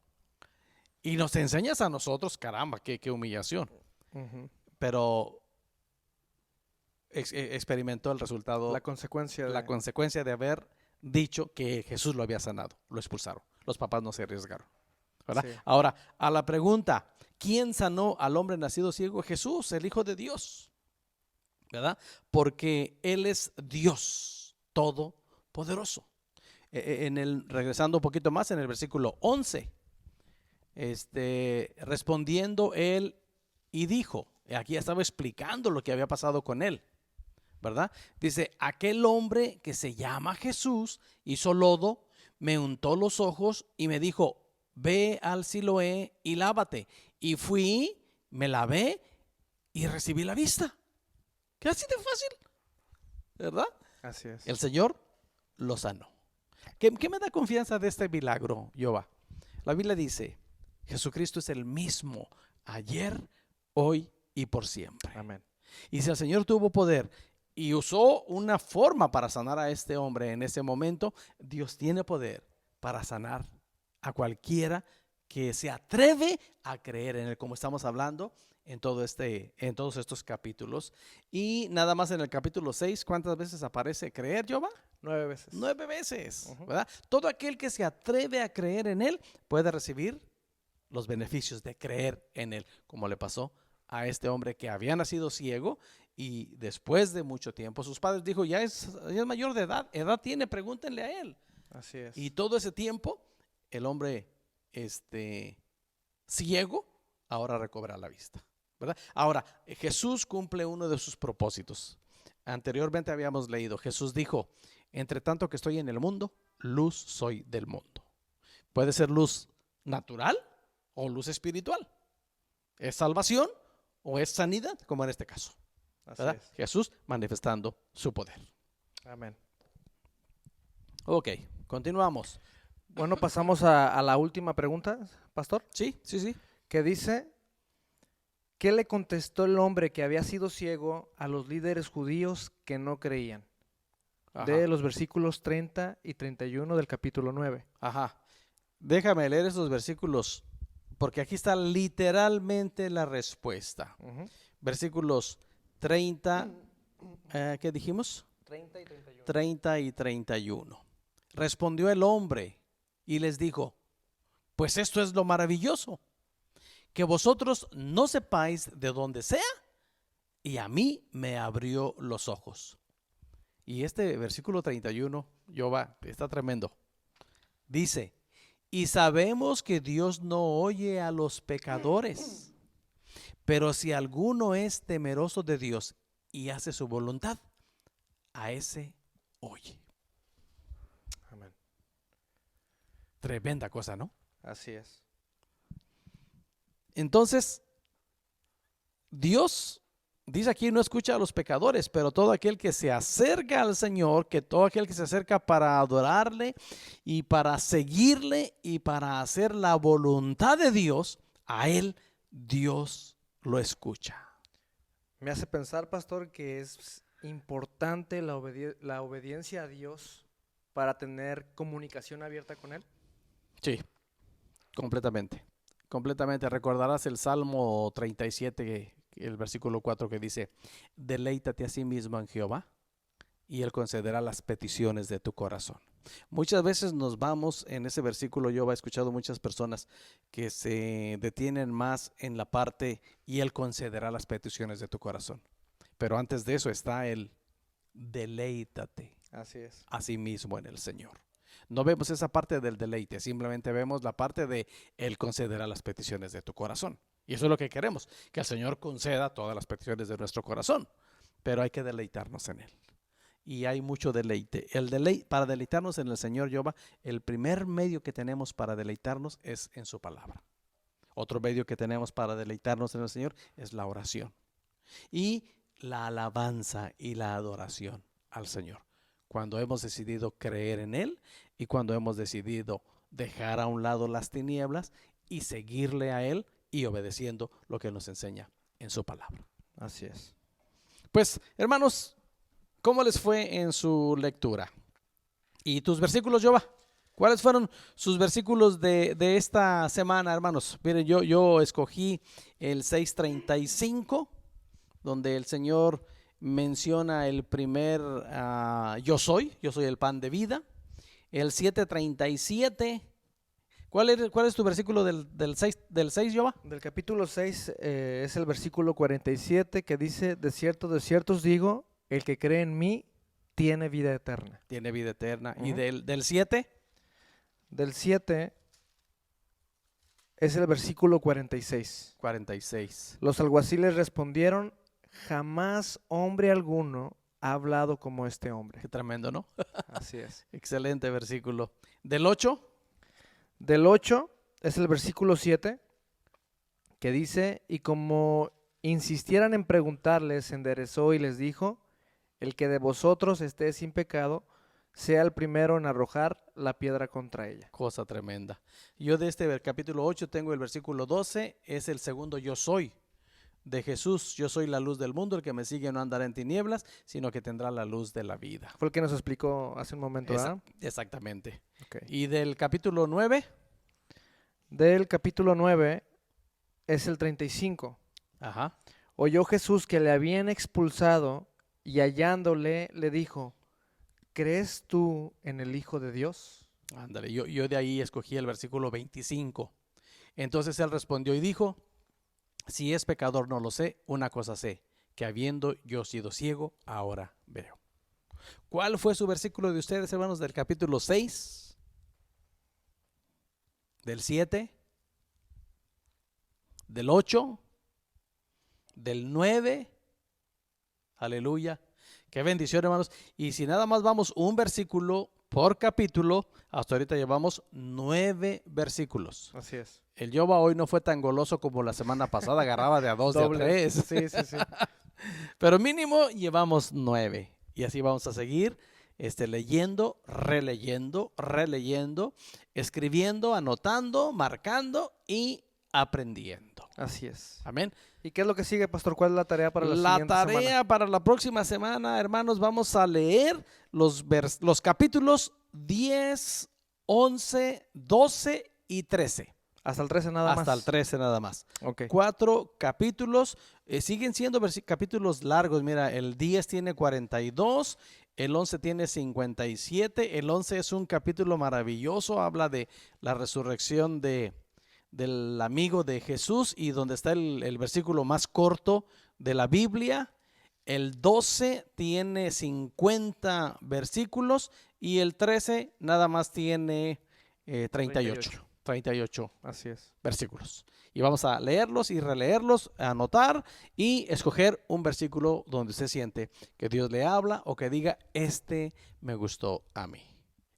Y nos enseñas a nosotros, caramba, qué humillación. Uh-huh. Pero experimentó el resultado, La consecuencia. la consecuencia de haber dicho que Jesús lo había sanado. Lo expulsaron. Los papás no se arriesgaron, ¿verdad? Sí. Ahora, a la pregunta, ¿quién sanó al hombre nacido ciego? Jesús, el Hijo de Dios, ¿verdad? Porque Él es Dios todopoderoso. Regresando un poquito más, en el versículo 11, respondiendo él y dijo, aquí estaba explicando lo que había pasado con él, ¿verdad? Dice, aquel hombre que se llama Jesús hizo lodo, me untó los ojos y me dijo, ve al Siloé y lávate. Y fui, me lavé y recibí la vista. ¿Qué así de fácil? ¿Verdad? Así es. El Señor lo sanó. ¿Qué me da confianza de este milagro, Jehová? La Biblia dice, Jesucristo es el mismo ayer, hoy y por siempre. Amén. Y si el Señor tuvo poder y usó una forma para sanar a este hombre en ese momento. Dios tiene poder para sanar a cualquiera que se atreve a creer en él, como estamos hablando en todos estos capítulos. Y nada más en el capítulo 6, ¿cuántas veces aparece creer, Jehová? 9 veces. 9 veces, Ujú. ¿verdad? Todo aquel que se atreve a creer en él puede recibir los beneficios de creer en él, como le pasó a este hombre que había nacido ciego y después de mucho tiempo sus padres dijo, ya es mayor de edad tiene, pregúntenle a él. Así es. Y todo ese tiempo el hombre ciego ahora recobra la vista, ¿verdad? Ahora, Jesús cumple uno de sus propósitos. Anteriormente habíamos leído, Jesús dijo, entre tanto que estoy en el mundo, luz soy del mundo. Puede ser luz natural o luz espiritual. ¿Es salvación o es sanidad? Como en este caso, Así ¿verdad? es. Jesús manifestando su poder. Amén. Ok, continuamos. Bueno, pasamos a la última pregunta, pastor, Sí. que dice, ¿qué le contestó el hombre que había sido ciego a los líderes judíos que no creían? De los versículos 30 y 31 del capítulo 9. Ajá. Déjame leer esos versículos porque aquí está literalmente la respuesta. Ujú. Versículos 30, ¿qué dijimos? 30 y 31. 30 y 31. Respondió el hombre y les dijo, pues esto es lo maravilloso, que vosotros no sepáis de dónde sea, y a mí me abrió los ojos. Y este versículo 31, Jehová, está tremendo. Dice, y sabemos que Dios no oye a los pecadores, pero si alguno es temeroso de Dios y hace su voluntad, a ese oye. Amén. Tremenda cosa, ¿no? Así es. Entonces, Dios dice aquí no escucha a los pecadores, pero todo aquel que se acerca al Señor, que todo aquel que se acerca para adorarle y para seguirle y para hacer la voluntad de Dios, a él Dios lo escucha. Me hace pensar, pastor, que es importante la obediencia a Dios para tener comunicación abierta con Él. Sí, completamente. Completamente. Recordarás el Salmo 37, el versículo 4 que dice, deleítate a sí mismo en Jehová y Él concederá las peticiones de tu corazón. Muchas veces nos vamos en ese versículo, yo he escuchado muchas personas que se detienen más en la parte y Él concederá las peticiones de tu corazón. Pero antes de eso está el deleítate Así es. a sí mismo en el Señor. No vemos esa parte del deleite, simplemente vemos la parte de Él concederá las peticiones de tu corazón. Y eso es lo que queremos, que el Señor conceda todas las peticiones de nuestro corazón, pero hay que deleitarnos en Él. Y hay mucho deleite. Para deleitarnos en el Señor, Jehová, el primer medio que tenemos para deleitarnos es en su palabra. Otro medio que tenemos para deleitarnos en el Señor es la oración y la alabanza y la adoración al Señor. Cuando hemos decidido creer en Él y cuando hemos decidido dejar a un lado las tinieblas y seguirle a Él y obedeciendo lo que nos enseña en su palabra. Así es. Pues, hermanos, ¿cómo les fue en su lectura? ¿Y tus versículos, Jehová? ¿Cuáles fueron sus versículos de esta semana, hermanos? Miren, yo escogí el 6:35, donde el Señor menciona el primer yo soy el pan de vida. El 7:37, ¿cuál es tu versículo del 6, Jehová? Del capítulo 6 es el versículo 47 que dice, de cierto os digo, el que cree en mí tiene vida eterna. Tiene vida eterna. Ujú. ¿Y del 7? Del 7 es el versículo 46. 46. Los alguaciles respondieron, jamás hombre alguno ha hablado como este hombre. Qué tremendo, ¿no? Así es. Excelente versículo. ¿Del 8? Del 8 es el versículo 7 que dice, y como insistieran en preguntarles, se enderezó y les dijo, el que de vosotros esté sin pecado, sea el primero en arrojar la piedra contra ella. Cosa tremenda. Yo de este capítulo 8 tengo el versículo 12, es el segundo yo soy, de Jesús. Yo soy la luz del mundo, el que me sigue no andará en tinieblas, sino que tendrá la luz de la vida. Fue el que nos explicó hace un momento, ¿verdad? Exactamente. Ok. Y del capítulo 9, Del capítulo 9 es el 35. ajá, Oyó Jesús que le habían expulsado y hallándole le dijo, ¿crees tú en el Hijo de Dios? ándale, yo de ahí escogí el versículo 25. Entonces él respondió y dijo, si es pecador no lo sé, una cosa sé, que habiendo yo sido ciego, ahora veo. ¿Cuál fue su versículo de ustedes, hermanos, del capítulo 6? ¿Del 7? ¿Del 8? ¿Del 9? Aleluya. Qué bendición, hermanos. Y si nada más vamos un versículo por capítulo, hasta ahorita llevamos 9 versículos. Así es. El Yoba hoy no fue tan goloso como la semana pasada, agarraba de a 2, de a Doble. 3. Sí, sí, sí. Pero mínimo llevamos 9. Y así vamos a seguir leyendo, releyendo, escribiendo, anotando, marcando y aprendiendo. Así es. Amén. ¿Y qué es lo que sigue, pastor? ¿Cuál es la tarea para la siguiente tarea semana? para la próxima semana, hermanos, vamos a leer los capítulos 10, 11, 12 y 13. Hasta el 13 nada más. Hasta el 13 nada más. Ok. 4 capítulos, siguen siendo capítulos largos. Mira, el 10 tiene 42, el 11 tiene 57. El 11 es un capítulo maravilloso, habla de la resurrección del amigo de Jesús y donde está el versículo más corto de la Biblia. El 12 tiene 50 versículos y el 13 nada más tiene 38 Así es. versículos. Y vamos a leerlos y releerlos, anotar y escoger un versículo donde usted siente que Dios le habla o que diga, me gustó a mí.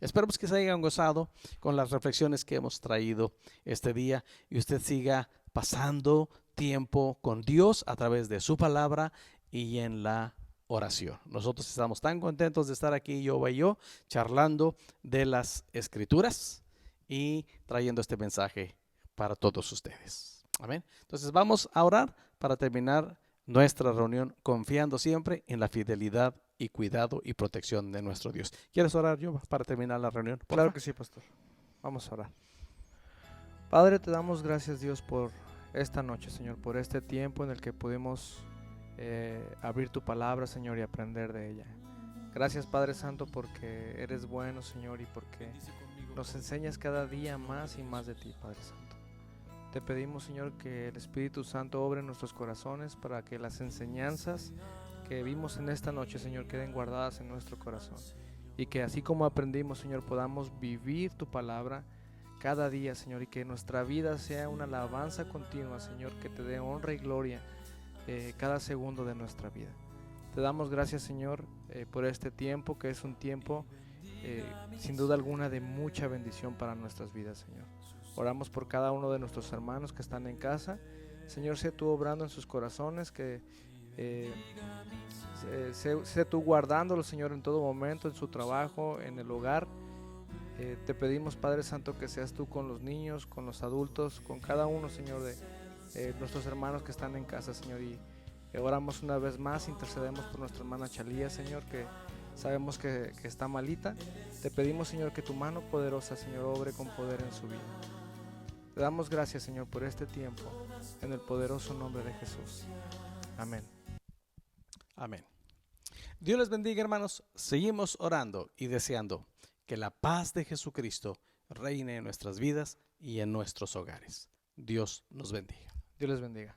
Esperamos que se hayan gozado con las reflexiones que hemos traído este día y usted siga pasando tiempo con Dios a través de su palabra y en la oración. Nosotros estamos tan contentos de estar aquí, yo y yo, charlando de las Escrituras y trayendo este mensaje para todos ustedes. Amén. Entonces vamos a orar para terminar nuestra reunión confiando siempre en la fidelidad y cuidado y protección de nuestro Dios. ¿Quieres orar, yo, para terminar la reunión? Claro que sí, pastor. Vamos a orar. Padre, te damos gracias, Dios, por esta noche, Señor, por este tiempo en el que pudimos abrir tu palabra, Señor, y aprender de ella. Gracias, Padre Santo, porque eres bueno, Señor, y porque nos enseñas cada día más y más de ti, Padre Santo. Te pedimos, Señor, que el Espíritu Santo obre en nuestros corazones para que las enseñanzas que vimos en esta noche, Señor, queden guardadas en nuestro corazón. Y que así como aprendimos, Señor, podamos vivir tu palabra cada día, Señor, y que nuestra vida sea una alabanza continua, Señor, que te dé honra y gloria cada segundo de nuestra vida. Te damos gracias, Señor, por este tiempo, que es un tiempo sin duda alguna de mucha bendición para nuestras vidas, Señor. Oramos por cada uno de nuestros hermanos que están en casa. Señor, sé tú obrando en sus corazones, que sé tú guardándolos, Señor, en todo momento, en su trabajo, en el hogar. Te pedimos, Padre Santo, que seas tú con los niños, con los adultos, con cada uno, Señor, de nuestros hermanos que están en casa, Señor. Y oramos una vez más, intercedemos por nuestra hermana Chalía, Señor, que sabemos que está malita. Te pedimos, Señor, que tu mano poderosa, Señor, obre con poder en su vida. Te damos gracias, Señor, por este tiempo, en el poderoso nombre de Jesús. Amén. Amén. Dios les bendiga, hermanos. Seguimos orando y deseando que la paz de Jesucristo reine en nuestras vidas y en nuestros hogares. Dios nos bendiga. Dios les bendiga.